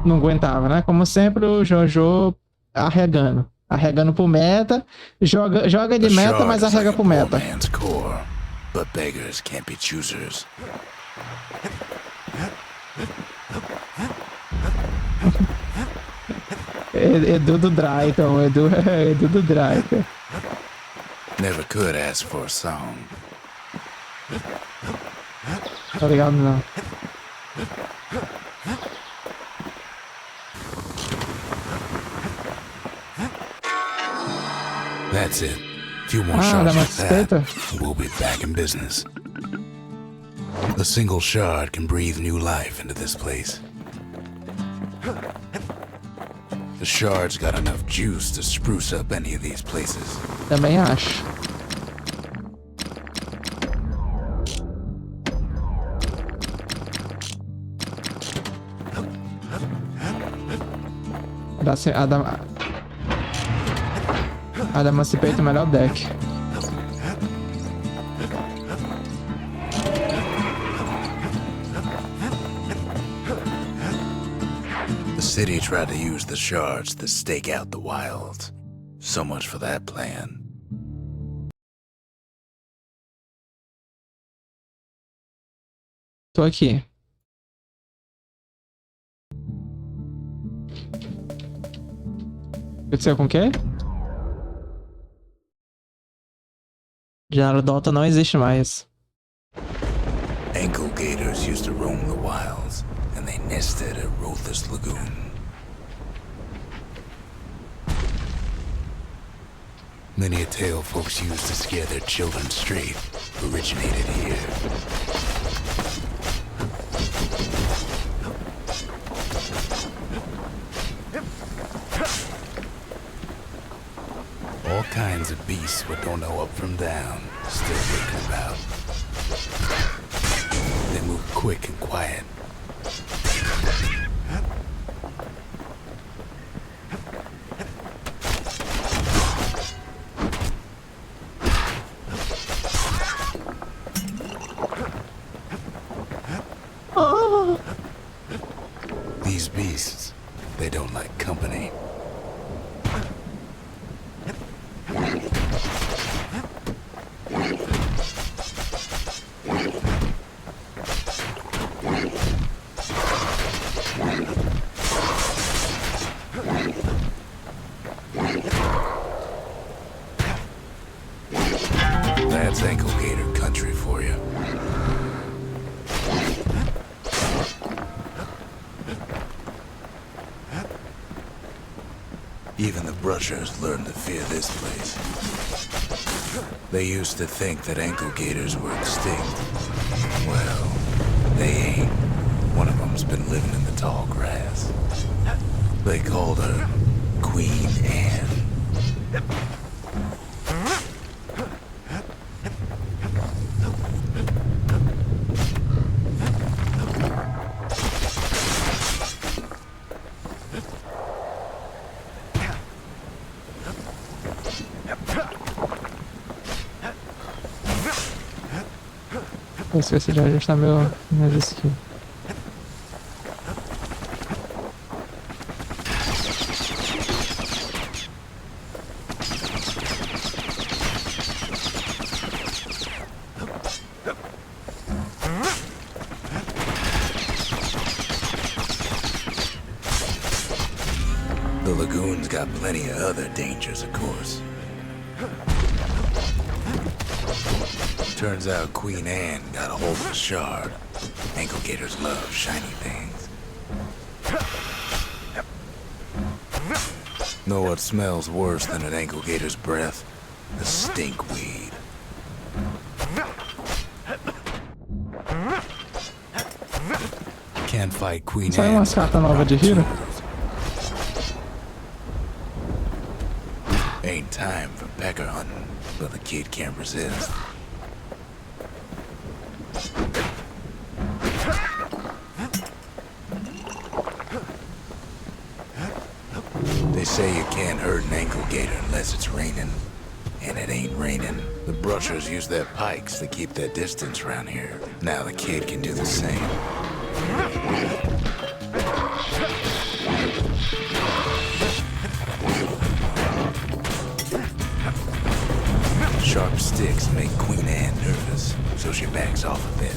Não aguentava, né? Como sempre, o Jojo arregando. Arregando pro meta. Joga de meta, mas arrega pro meta. But beggars can't be choosers. Edu do Dragon, Edu do Dragon. Never could ask for a song. Tá ligado, não. That's it. Few more shards like that, suspeita. we'll be back in business. A single shard can breathe new life into this place. The shard's got enough juice to spruce up any of these places. Também acho. A da Emancipate é o melhor deck. The city tried to use the shards to stake out the wilds. So much for that plan. Tô aqui. Aconteceu com o quê? Janela do Alta não existe mais. Ankle gators used to roam the wilds, and they nested at Rothes Lagoon. Many a tale folks used to scare their children straight originated here. All kinds of beasts we don't know up from down, still lurking about. They move quick and quiet. Oh. These beasts, they don't like company. That's ankle gator country for you. Even the brushers learned to fear this place. They used to think that ankle gators were extinct. Well, they ain't. One of them's been living in the tall grass. They called her Queen Anne. Eu esqueci de ajustar minhas skills. The lagoon's got plenty of other dangers, of course. Turns out Queen Anne got a hold of the shard. Ankle gators love shiny things. Know what smells worse than an ankle gator's breath? The stinkweed. Can't fight Queen Saiu Anne. umas cartas novas de hero. Ain't time for pecker hunting, but the kid can't resist. They say you can't hurt an ankle gator unless it's raining. And it ain't raining. The brushers use their pikes to keep their distance around here. Now the kid can do the same. Sharp sticks make Queen Anne nervous, so she backs off a bit.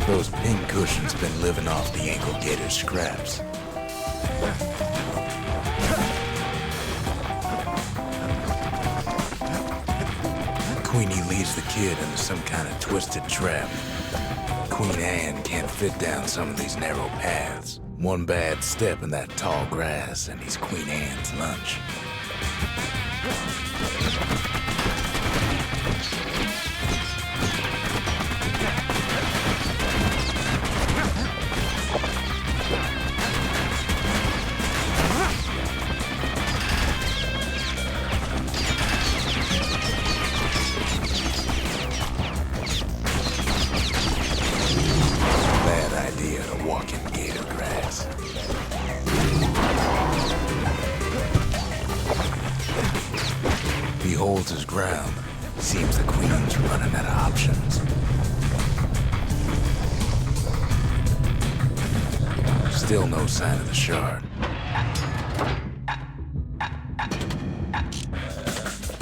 Those pink cushions been living off the ankle gator's scraps. Queenie leads the kid into some kind of twisted trap. Queen Anne can't fit down some of these narrow paths. One bad step in that tall grass and he's Queen Anne's lunch. He holds his ground. Seems the Queen's running out of options. Still no sign of the shard.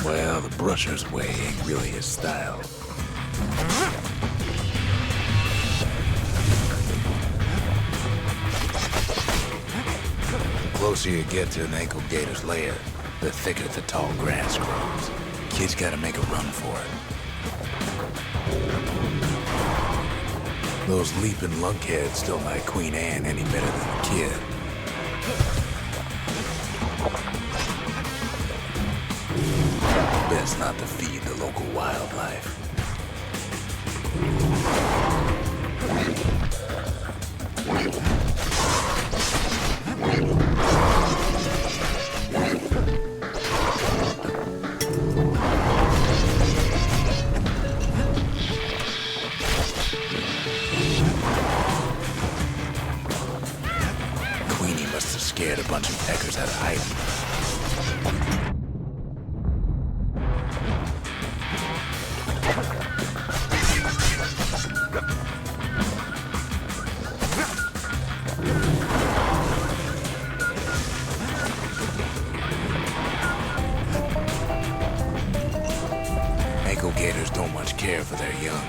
Well, the brusher's way ain't really his style. The closer you get to an ankle gator's lair, the thicker the tall grass grows. Kid's gotta make a run for it. Those leaping lunkheads don't like Queen Anne any better than the kid. Best not to feed the local wildlife. Scared a bunch of peckers out of hiding. Ankle gators don't much care for their young.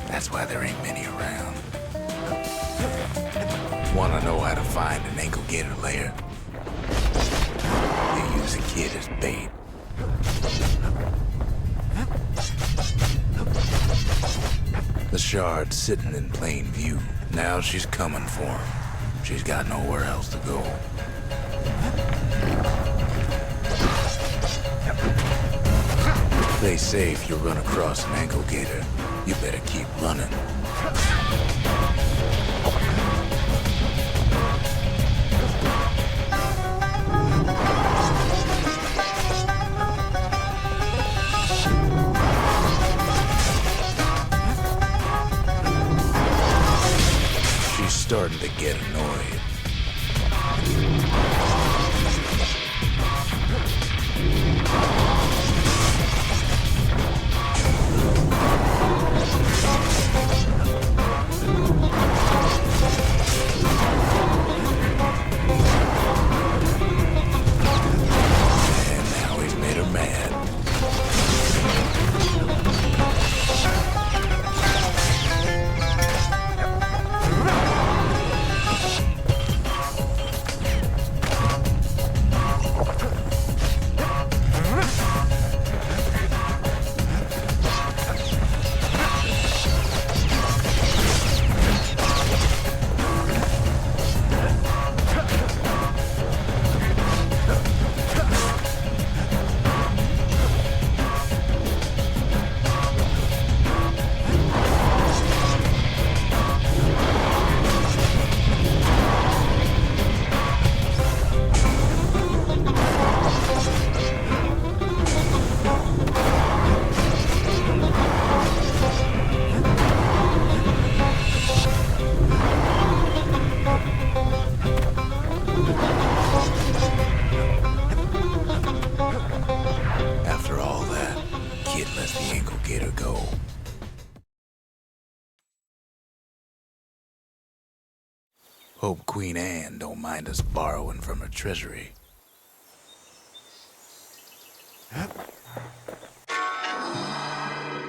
That's why there ain't many around. Want to know how to find an ankle gator lair? They use a kid as bait. The shard's sitting in plain view. Now she's coming for him. She's got nowhere else to go. They say if you run across an ankle gator, you better keep running. Starting to get annoyed. And now he's made her mad. ankle gator go? Hope Queen Anne don't mind us borrowing from her treasury.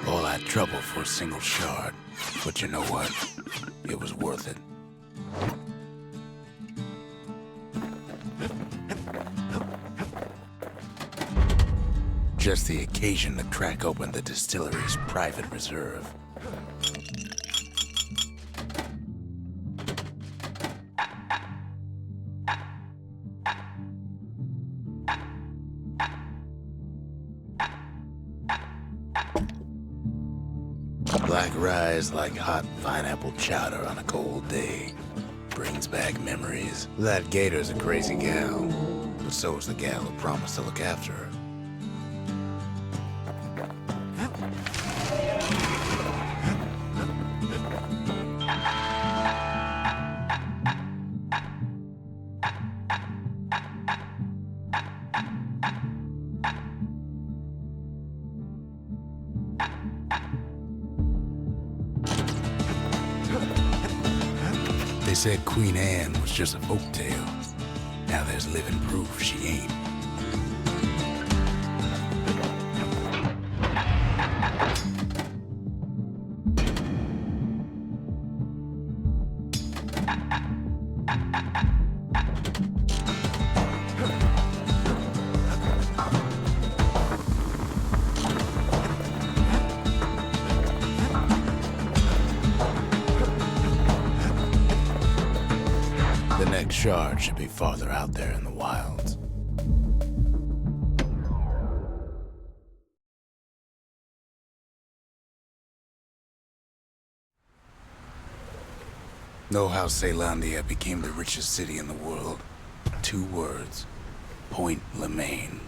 All that trouble for a single shard. But you know what? It was worth it. Just the occasion to crack open the distillery's private reserve. Black rye's like hot pineapple chowder on a cold day. Brings back memories. That gator's a crazy gal, but so is the gal who promised to look after her. They said Queen Anne was just a folktale. Now there's living proof she ain't. The next shard should be farther out there in the wilds. Know how Caelondia became the richest city in the world? 2 words. Point Lemaine.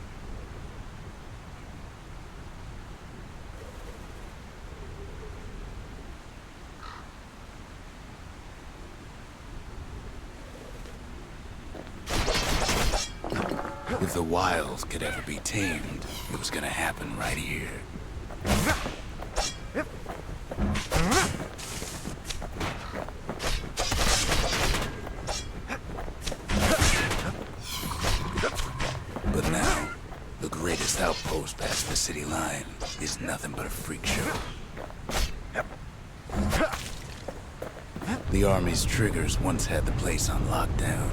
If the wilds could ever be tamed, it was gonna happen right here. But now, the greatest outpost past the city line is nothing but a freak show. The army's triggers once had the place on lockdown.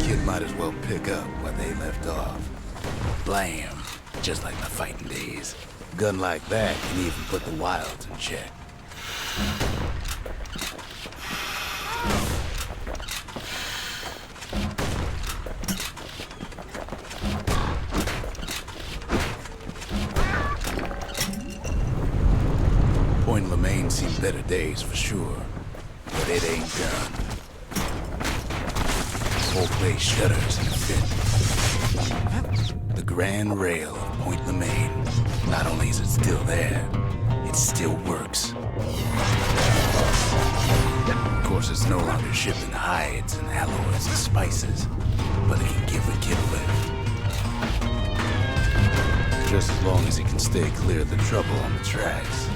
Kid might as well pick up where they left off. Blam, just like my fighting days. Gun like that can even put the wilds in check. Point Lemaine seen better days for sure, but it ain't done. Whole place shudders in a fit. The grand rail of Point Lemaine, not only is it still there, it still works. Of course, it's no longer shipping hides and alloys and spices, but it can give a kid a lift. Just as long as he can stay clear of the trouble on the tracks.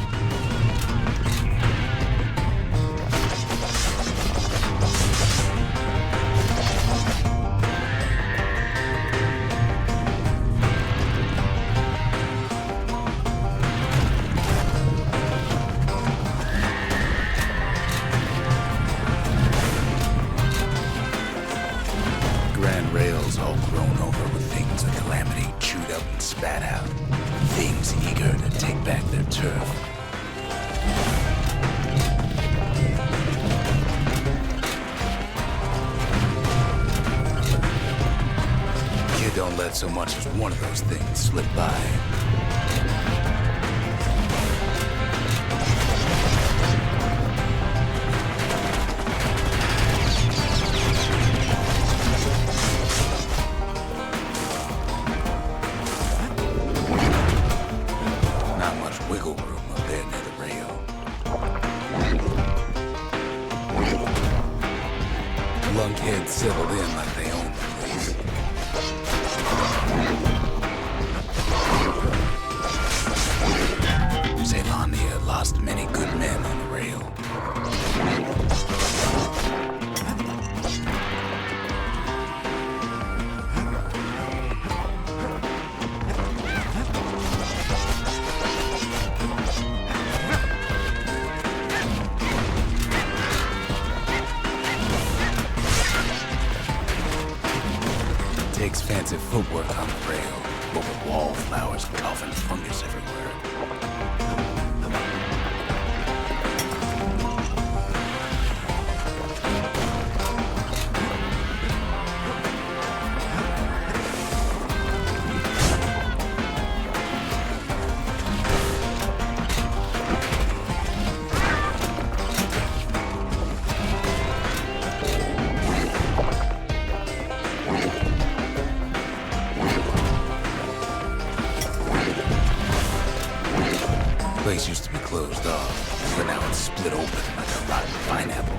Rails all grown over with things the Calamity chewed up and spat out. Things eager to take back their turf. You don't let so much as one of those things slip by. Wiggle room up there near the rail. Lunkheads settled in like they own the place. footwork on the rail, but with wallflowers, coughing fungus everywhere. The place used to be closed off, but now it's split open like a rotten pineapple.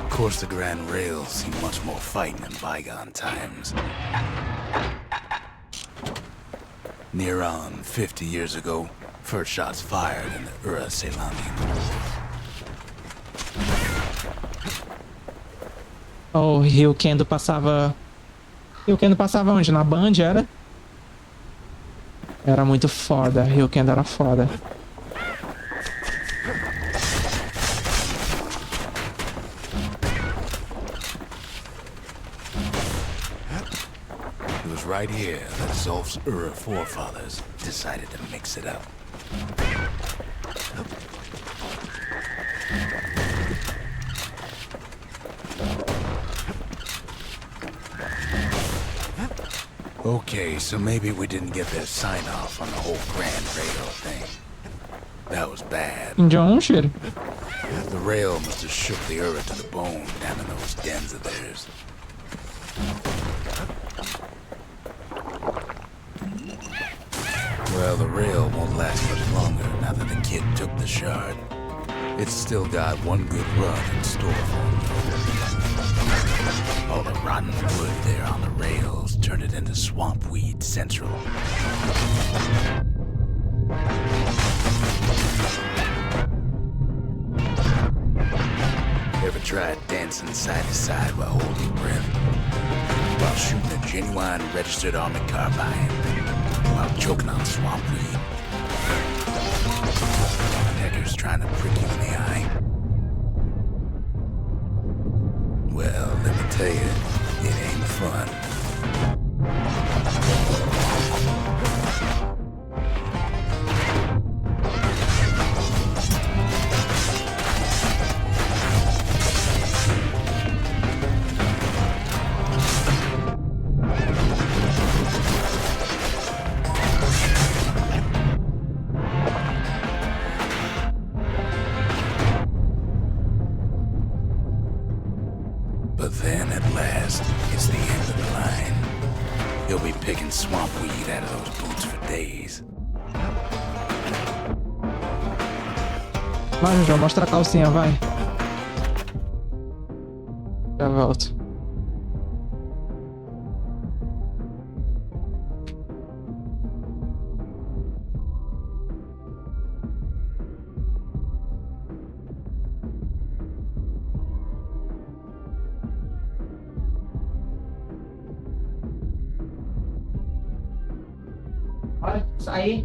Of course, the Grand Rails seem much more fighting in bygone times. Near on 50 years ago, first shots fired in the Ura Selamim. Oh, o Rio Kendo passava... Rio Kendo passava onde? Na Band, era? Era muito foda. Rio Kendo era foda. It was right here that Zolf's Ura forefathers decided to mix it up. Okay, so maybe we didn't get their sign-off on the whole Grand Rail thing. That was bad. John, cheiro. The rail must have shook the Ura to the bone down in those dens of theirs. Well, the rail won't last much longer now that the kid took the shard. It's still got one good run in store for him. All the rotten wood there on the rails turned it into swamp weed central. Ever tried dancing side to side while holding breath? While shooting a genuine registered army carbine? While choking on swamp weed? Neckers trying to prick you in the eye? Well, let me tell you, it ain't fun. But then, at last, it's the end of the line. He'll be picking swamp weed out of those boots for days. Vai, João, mostra a calcinha, vai. Já volto. Olha, saí.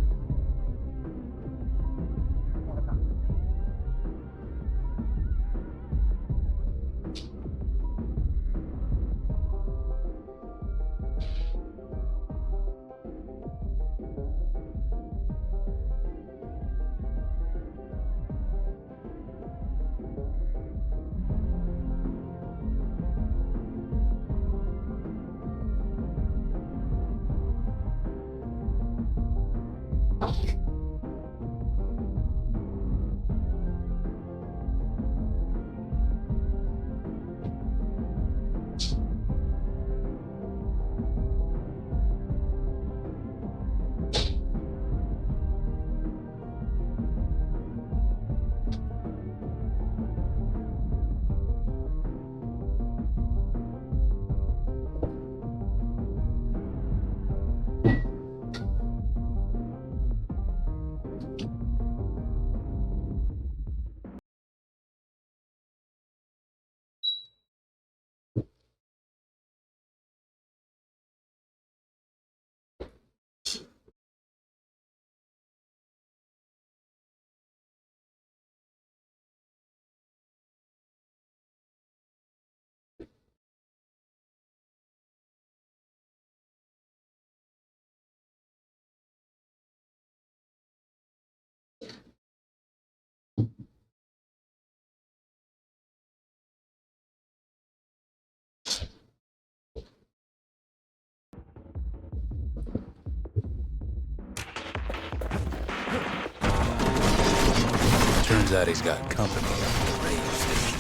Turns out he's got company at the rail station,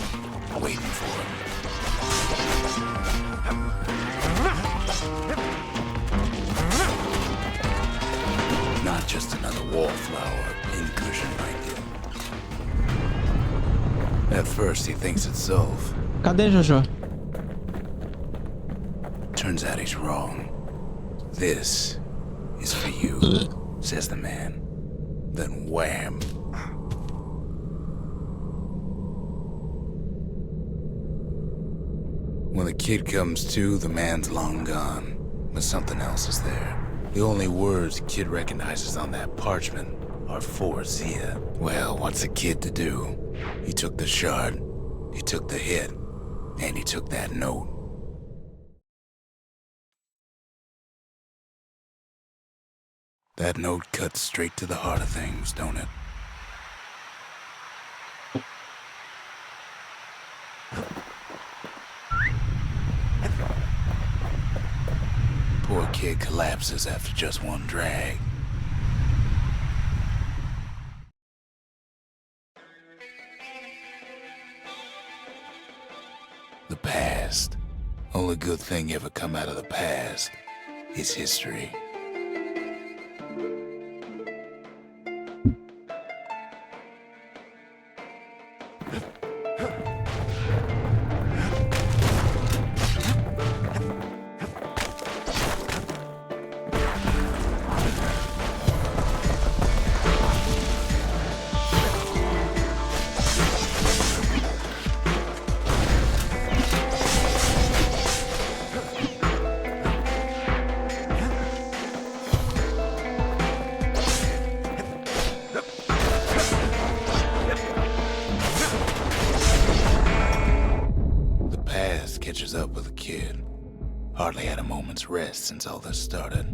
waiting for him. Not just another wallflower pincushion like him. At first he thinks it's Zolf. Cadê Jojo? Turns out he's wrong. This is for you, says the man. Then wham. When the kid comes to, the man's long gone, but something else is there. The only words kid recognizes on that parchment are for Zia. Well, what's a kid to do? He took the shard, he took the hit, and he took that note. That note cuts straight to the heart of things, don't it? Poor kid collapses after just one drag. The past. Only good thing ever come out of the past is history. Catches up with the kid. Hardly had a moment's rest since all this started.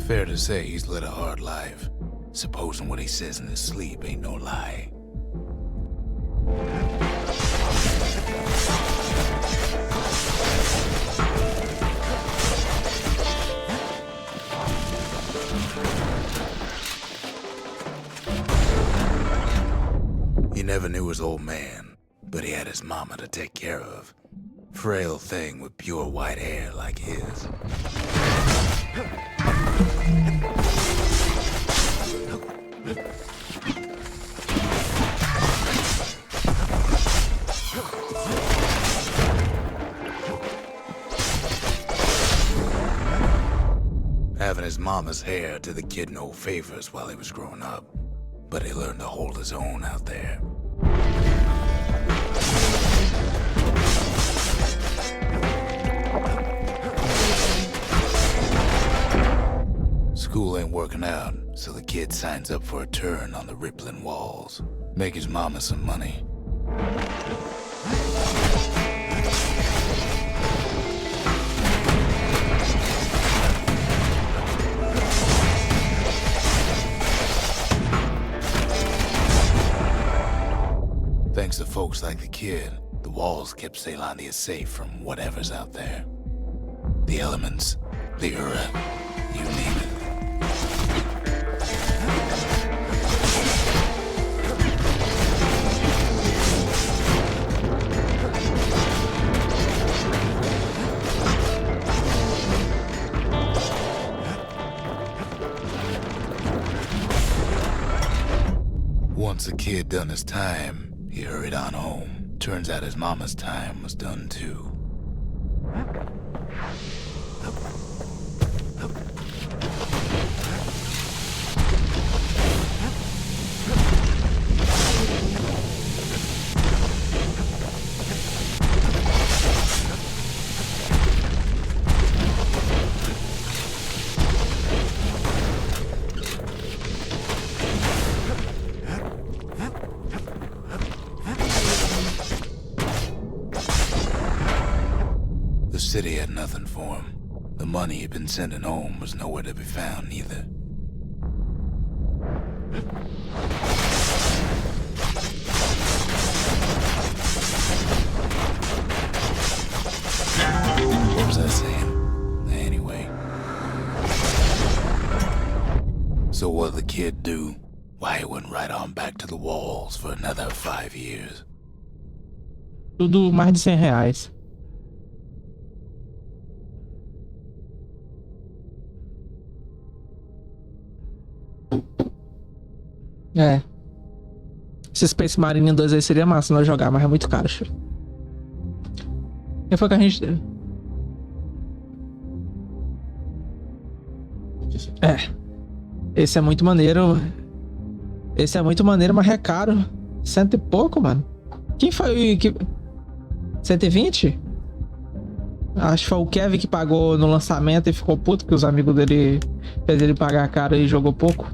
Fair to say he's led a hard life, supposing what he says in his sleep ain't no lie. He never knew his old man, but he had his mama to take care of. Frail thing with pure white hair like his. Having his mama's hair did the kid no favors while he was growing up, but he learned to hold his own out there. School ain't working out, so the kid signs up for a turn on the rippling walls. Make his mama some money. Thanks to folks like the kid, the walls kept Ceylondia safe from whatever's out there. The elements, the Ura, you name it. Once the kid done his time, he hurried on home. Turns out his mama's time was done too. The city had nothing for him. The money he'd been sending home was nowhere to be found either. So what'd the kid do? Why, he went right on back to the walls for another 5 years. Tudo mais de R$ 100. É. Esse Space Marine 2 aí seria massa nós jogar, mas é muito caro, filho. Quem foi que a gente... É. Esse é muito maneiro. Esse é muito maneiro, mas é caro. 100 e pouco, mano. Quem foi que... 120? Acho que foi o Kevin que pagou no lançamento e ficou puto porque os amigos dele fez ele pagar caro e jogou pouco.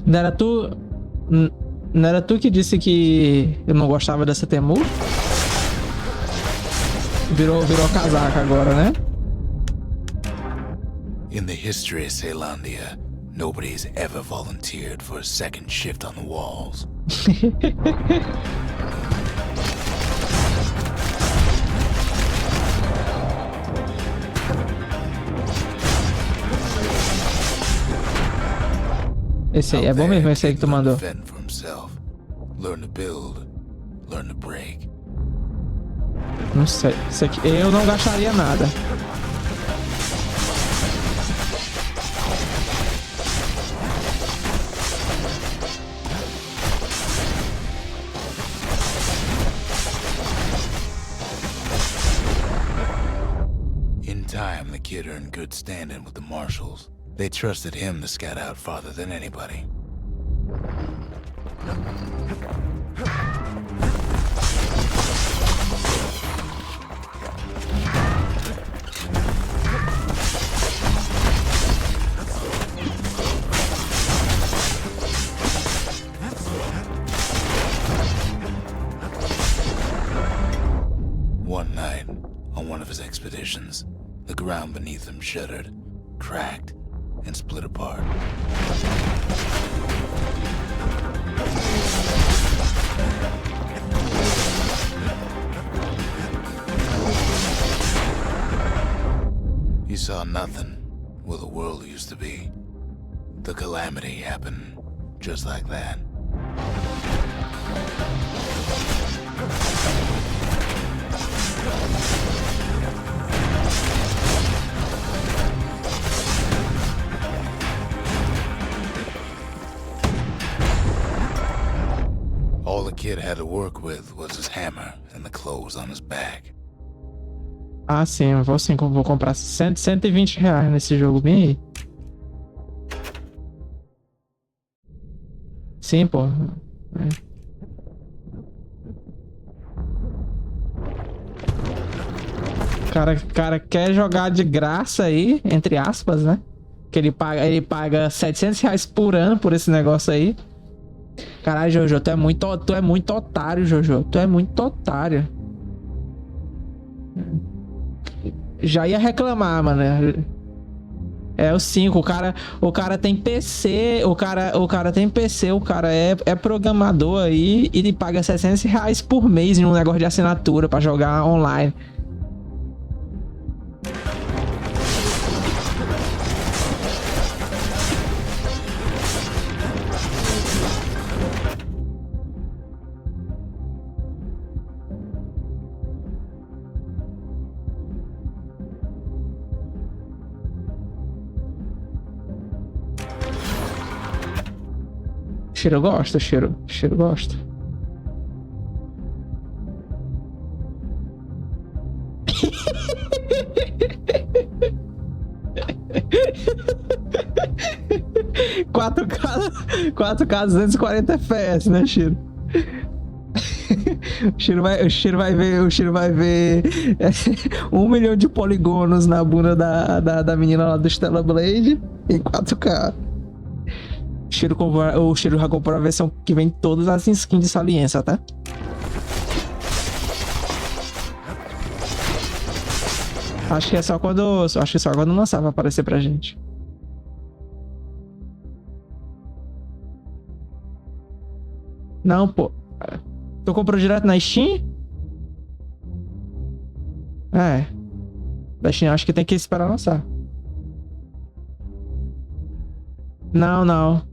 Não era tu... Não era tu que disse que eu não gostava dessa Temu? Virou casaca agora, né? In the history of Celandia, nobody's ever volunteered for a second shift on the walls. Esse aí é bom mesmo, esse aí que tu mandou. Learn to build, learn to break. Não sei, isso aqui eu não gastaria nada. In time, the kid earned good standing with the marshals. They trusted him to scout out farther than anybody. One night, on one of his expeditions, the ground beneath him shuddered, cracked, and split apart. He saw nothing where the world used to be. The calamity happened just like that. All the kid had to work with was his hammer and the clothes on his back. Ah, sim, vou comprar 120 reais nesse jogo bem aí. Sim, pô. Cara quer jogar de graça aí, entre aspas, né? Que ele paga 700 reais por ano por esse negócio aí. Caralho, Jojo, tu é muito otário, Jojo. Tu é muito otário. Já ia reclamar, mano. É o 5, o cara tem PC, o cara tem PC, o cara é programador aí e ele paga 700 reais por mês em um negócio de assinatura pra jogar online. Cheiro gosta, cheiro gosta. Quatro k 240 FPS, né, Cheiro? O Cheiro vai ver 1 milhão de polígonos na bunda da menina lá do Stella Blade em 4K. O Cheiro já comprou a versão que vem todas as skins de saliência, tá? Acho que só quando lançar vai aparecer pra gente. Não, pô. Tu comprou direto na Steam? É. Bastion, acho que tem que esperar lançar. Não, não.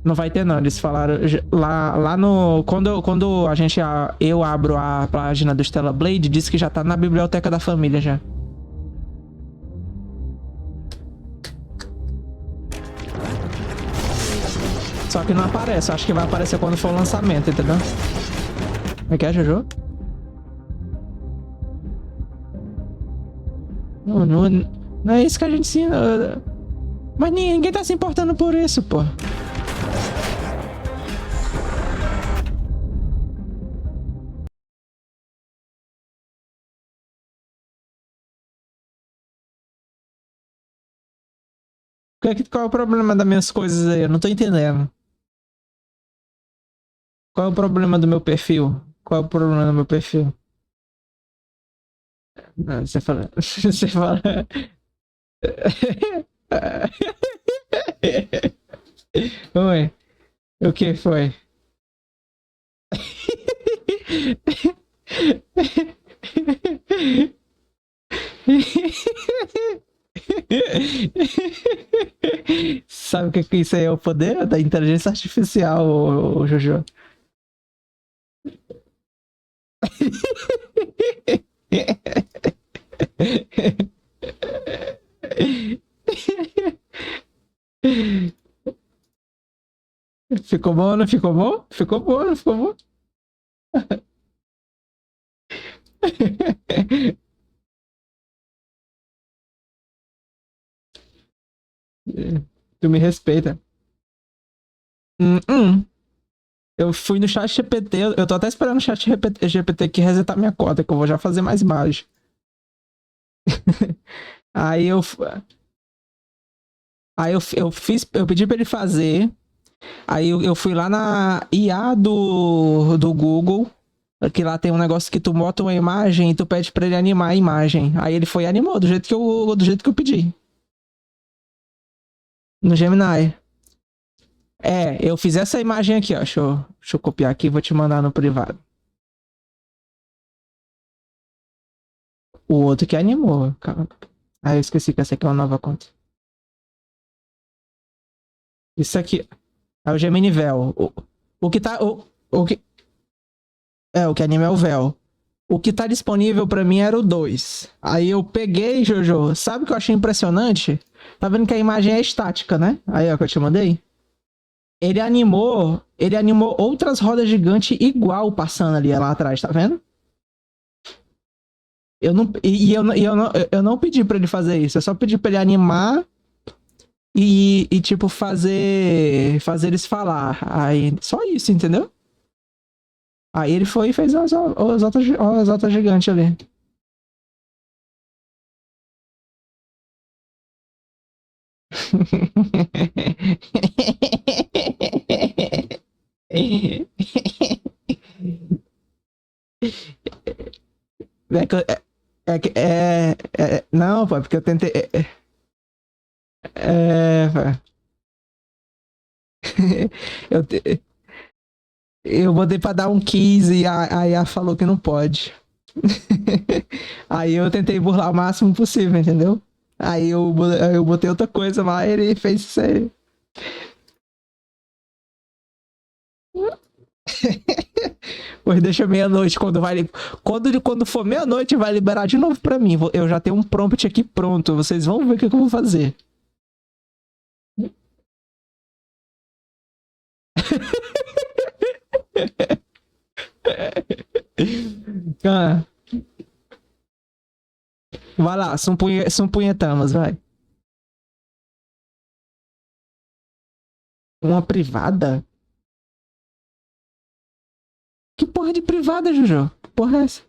Não vai ter, não. Eles falaram lá no. Quando a gente. Eu abro a página do Stella Blade, diz que já tá na biblioteca da família já. Só que não aparece. Acho que vai aparecer quando for o lançamento, entendeu? Como é que é, Jojo? Não é isso que a gente ensina. Mas ninguém tá se importando por isso, pô. Qual é o problema das minhas coisas aí? Eu não tô entendendo. Qual é o problema do meu perfil? Qual é o problema do meu perfil? Não, você fala. Você fala. Oi. O que foi? Sabe o que isso aí é o poder da inteligência artificial, Jojo? Ficou bom, não ficou bom? Ficou bom, não ficou bom? Tu me respeita. Eu fui no chat GPT, eu tô até esperando o chat GPT aqui resetar minha conta, que eu vou já fazer mais imagem. Aí eu. Eu pedi pra ele fazer. Aí eu fui lá na IA do Google. Que lá tem um negócio que tu bota uma imagem e tu pede pra ele animar a imagem. Aí ele foi e animou, do jeito que eu pedi. No Gemini. Eu fiz essa imagem aqui, ó. Deixa eu copiar aqui e vou te mandar no privado. O outro que animou. Calma. Ah, eu esqueci que essa aqui é uma nova conta. Isso aqui é o Gemini Vel. O que tá. O que anima é o Vel. O que tá disponível pra mim era o 2. Aí eu peguei, Jojo. Sabe o que eu achei impressionante? Tá vendo que a imagem é estática, né? Aí, ó, que eu te mandei. Ele animou outras rodas gigantes igual passando ali lá atrás, tá vendo? Eu não pedi pra ele fazer isso. Eu só pedi pra ele animar e tipo, fazer eles falar. Aí, só isso, entendeu? Aí ele foi e fez as altas gigantes ali. É que, não, pô, é porque eu tentei. Pô. eu, eu botei pra dar um 15 e a IA falou que não pode. Aí eu tentei burlar o máximo possível, entendeu? Aí eu botei outra coisa lá e ele fez isso aí. Pois deixa meia-noite quando vai. Quando for meia-noite, vai liberar de novo pra mim. Eu já tenho um prompt aqui pronto. Vocês vão ver o que eu vou fazer. Ah, vai lá, são punhetamas, vai. Uma privada? Que porra de privada, Jojo? Que porra é essa?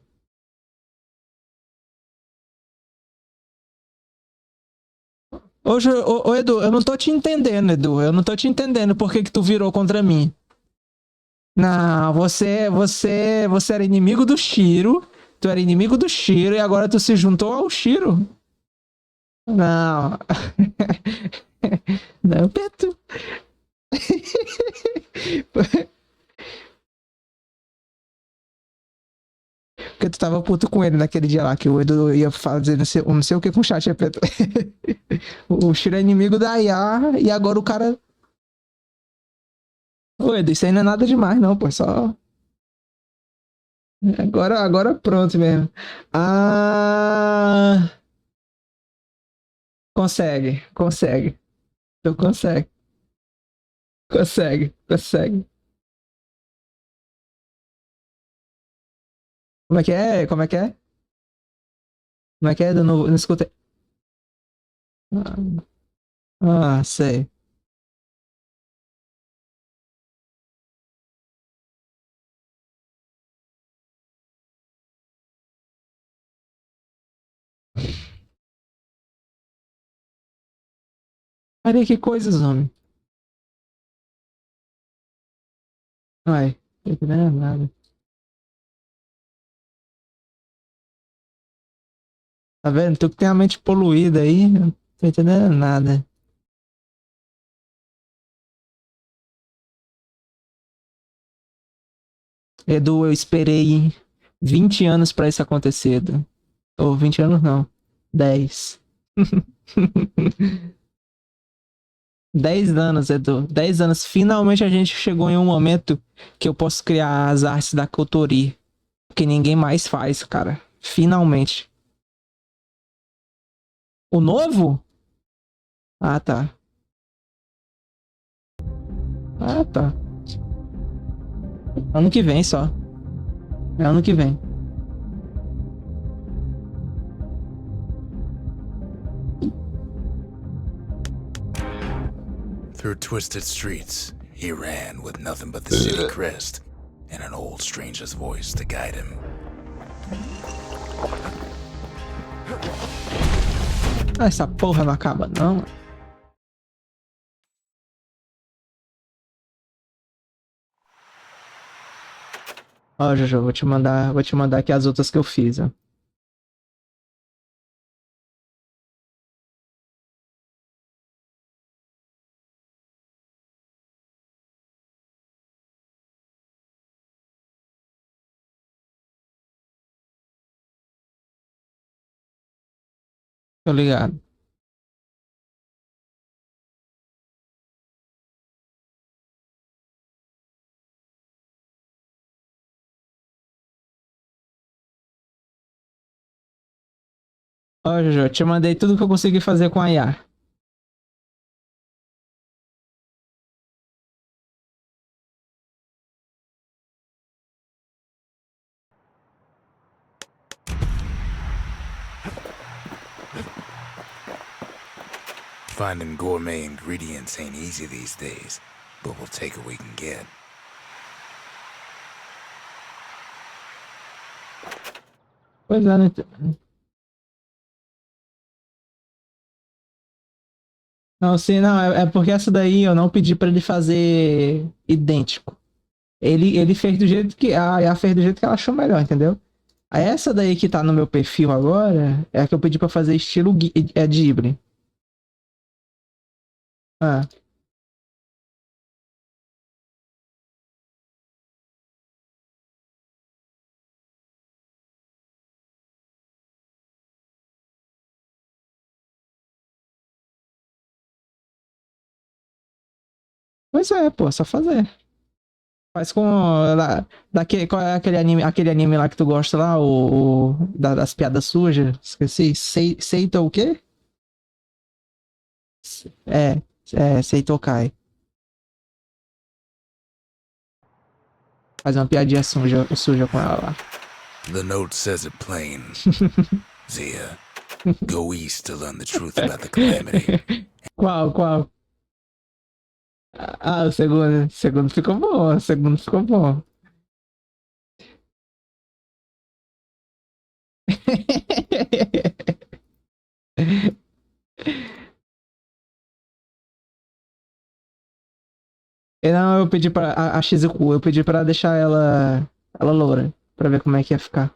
Ô, Edu, eu não tô te entendendo, Edu. Eu não tô te entendendo por que tu virou contra mim. Não, você era inimigo do Shiro. Tu era inimigo do Shiro e agora tu se juntou ao Shiro. Não. Não, Beto. Porque Tu tava puto com ele naquele dia lá, que o Edu ia fazer não sei o que com o chat GPT. O Shiro é inimigo da IA e agora o cara. Ô, Edu, isso aí não é nada demais, não, pô. Só. Agora pronto mesmo. Ah. Consegue, consegue. Tu consegue. Consegue, consegue. Como é que é? Como é que é? Como é que é? Eu não escutei. Sei. Olha que coisas, homem. Vai. Não tô entendendo nada. Tá vendo? Tu que tem a mente poluída aí, não tô entendendo nada. Edu, eu esperei 20 anos pra isso acontecer, Edu. Ou 20 anos não. 10. 10 anos, Edu. 10 anos. Finalmente a gente chegou em um momento que eu posso criar as artes da Kotori. Que ninguém mais faz, cara. Finalmente. O novo? Ah, tá. Ah, tá. Ano que vem só. É ano que vem. Through twisted streets, he ran with nothing but the city crest and an old stranger's voice to guide him. Ah, essa porra não acaba, não. Ó, Jojo, vou te mandar aqui as outras que eu fiz, ó. Tô ligado. Ó, Jojo, te mandei tudo que eu consegui fazer com a IA. Finding gourmet ingredients ain't easy these days, but we'll take what we can get. Pois é, né? Não, sim, não, é porque essa daí eu não pedi pra ele fazer idêntico. Ele fez do jeito que a IA fez do jeito que ela achou melhor, entendeu? Aí essa daí que tá no meu perfil agora é a que eu pedi pra fazer estilo Ghibli. Ah, pois é, pô, só fazer. Faz com. Qual é aquele anime lá que tu gosta lá? Das piadas sujas? Esqueci. Seito o quê? É, Seito Kai. Faz uma piadinha suja com ela lá. The note says it plain. Zia, go east to learn the truth about the calamity. Qual? Ah, o segundo. O segundo ficou bom. O segundo ficou bom. Não, eu pedi pra. A Shizuku, eu pedi pra deixar ela loura. Pra ver como é que ia ficar.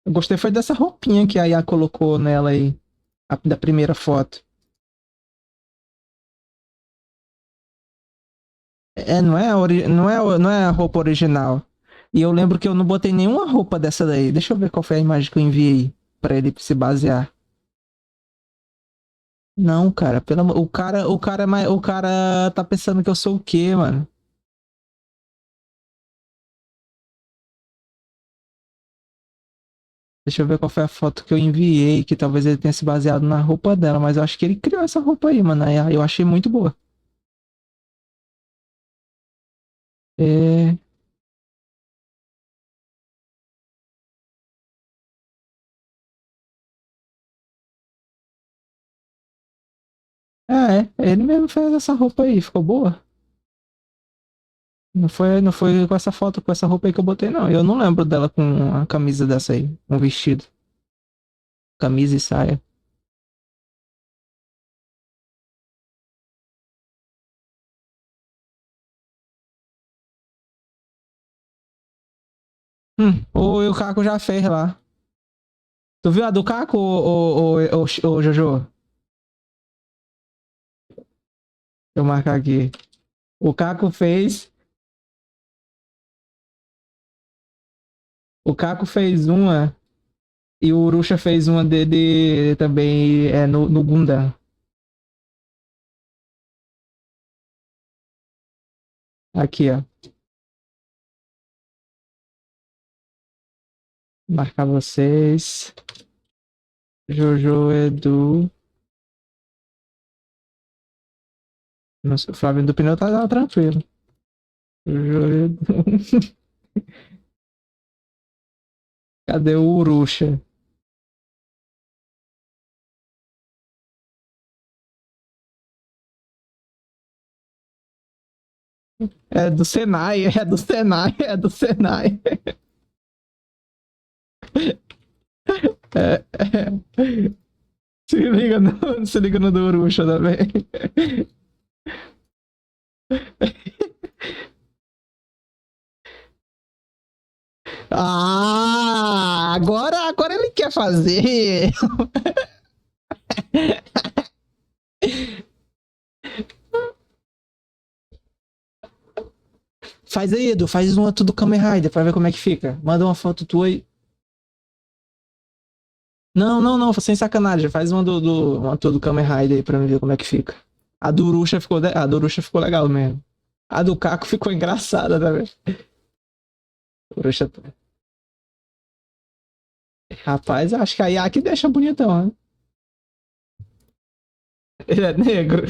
Eu gostei foi dessa roupinha que a Aya colocou nela aí. Da primeira foto. Não é a roupa original. E eu lembro que eu não botei nenhuma roupa dessa daí. Deixa eu ver qual foi a imagem que eu enviei pra ele se basear. Não, cara, o cara tá pensando que eu sou o quê, mano? Deixa eu ver qual foi a foto que eu enviei, que talvez ele tenha se baseado na roupa dela, mas eu acho que ele criou essa roupa aí, mano. Aí eu achei muito boa. É, ele mesmo fez essa roupa aí, ficou boa. Não foi com essa foto, com essa roupa aí que eu botei, não. Eu não lembro dela com a camisa dessa aí, um vestido, camisa e saia. O Caco já fez lá. Tu viu a do Caco, ô Jojo? Deixa eu marcar aqui. O Caco fez. O Caco fez uma. E o Urusha fez uma dele também no Gundam. Aqui, ó. Marcar vocês. Jojo, Edu. Nossa, o Flávio do Pneu tá tranquilo. Jojo, Edu. Cadê o Urusha? É do Senai, é do Senai, é do Senai. É, é. Se liga no do Urusha também. Ah, agora ele quer fazer. Faz aí, Edu, faz uma tudo Kamen Rider pra ver como é que fica. Manda uma foto tua aí. Não, sem sacanagem. Faz uma uma tudo Kamen Rider aí pra mim ver como é que fica. A Durusha ficou legal mesmo. A do Caco ficou engraçada também. Durusha... Rapaz, acho que a Yaki deixa bonitão, né? Ele é negro.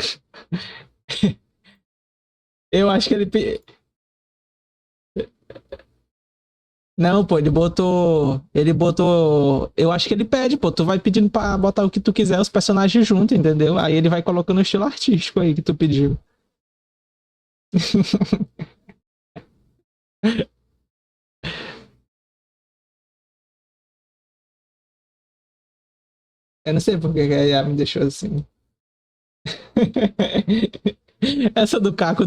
Eu acho que ele. Não, pô, ele botou. Ele botou. Eu acho que ele pede, pô. Tu vai pedindo pra botar o que tu quiser, os personagens juntos, entendeu? Aí ele vai colocando o estilo artístico aí que tu pediu. Eu não sei por que a IA me deixou assim. Essa do Caco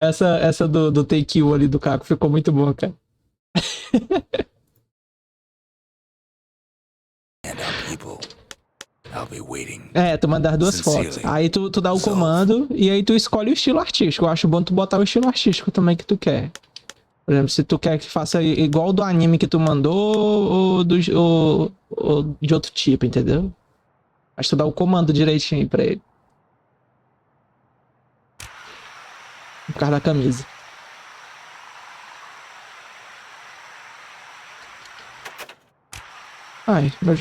essa do Take You ali do Caco ficou muito boa, cara. And our people. I'll be waiting. Tu manda as duas fotos. Aí tu dá o comando e aí tu escolhe o estilo artístico. Eu acho bom tu botar o estilo artístico também que tu quer. Por exemplo, se tu quer que faça igual do anime que tu mandou ou de outro tipo, entendeu? Mas tu dá o comando direitinho pra ele. Por causa da camisa. Ai, meu...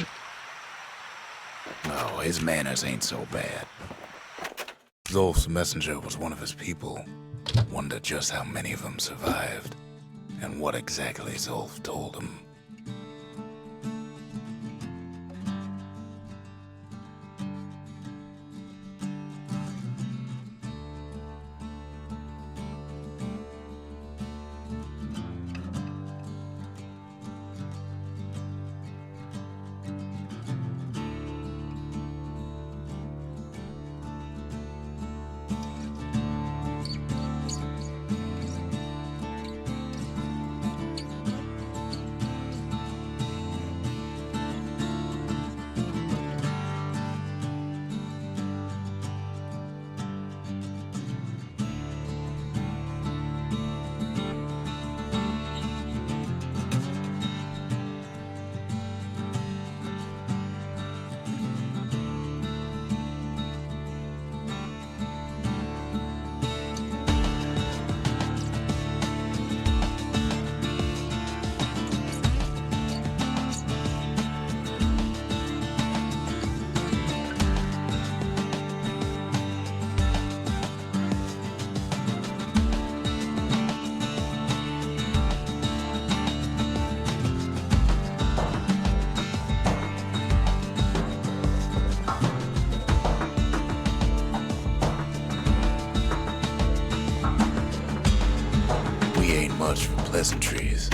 Oh, his manners ain't so bad. Zolf's messenger was one of his people. Wonder just how many of them survived. And what exactly Zolf told him. we ain't much for pleasantries.